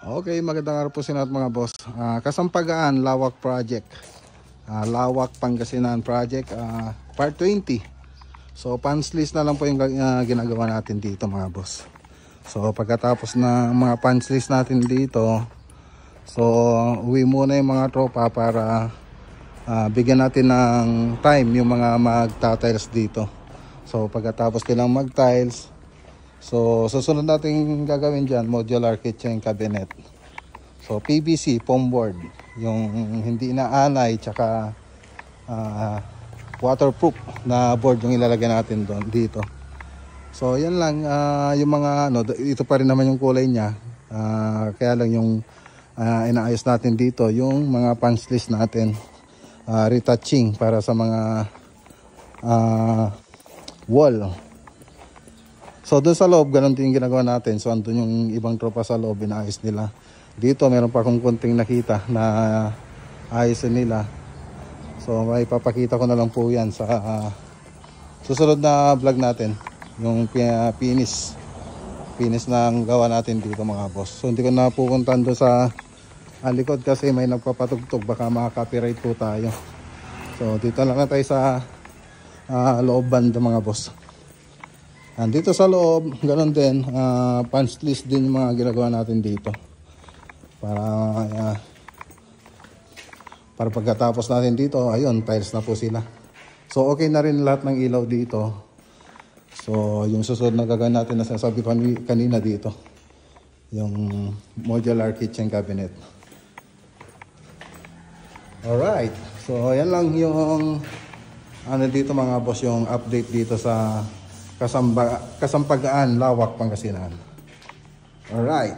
Okay, magandang araw po sa lahat mga boss. Kasampagaan Lawak Project. Lawak Pangasinan Project, Part 20. So, punch list na lang po yung ginagawa natin dito mga boss. So, pagkatapos ng mga punch list natin dito, so, uwi muna yung mga tropa para bigyan natin ng time yung mga magta-tiles dito. So, pagkatapos nilang mag-tiles, so, susunod natin gagawin dyan, modular kitchen cabinet. So, PVC, foam board. Yung hindi inaanay, tsaka waterproof na board yung ilalagay natin doon dito. So, yan lang. Yung mga, ito pa rin naman yung kulay niya. Kaya lang yung inaayos natin dito, yung mga punch list natin. Retouching para sa mga wall. So doon sa loob, ganun din yung ginagawa natin. So andun yung ibang tropa sa loob, inaayos nila. Dito meron pa akong konting nakita na ayusin nila. So may papakita ko na lang po yan sa susunod na vlog natin. Yung finish na gawa natin dito mga boss. So hindi ko na pupuntahan doon sa likod kasi may nagpapatugtog. Baka maka-copyright po tayo. So dito lang na tayo sa loob banda mga boss. Dito sa loob, ganoon din, punch list din yung mga ginagawa natin dito. Para pagkatapos natin dito, ayun, tiles na po sila. So, okay na rin lahat ng ilaw dito. So, yung susunod na gagawin natin na sinasabi kanina dito. Yung modular kitchen cabinet. Alright. So, yan lang yung dito mga boss, yung update dito sa Kasampagaan, Lawak, Pangasinan. Alright.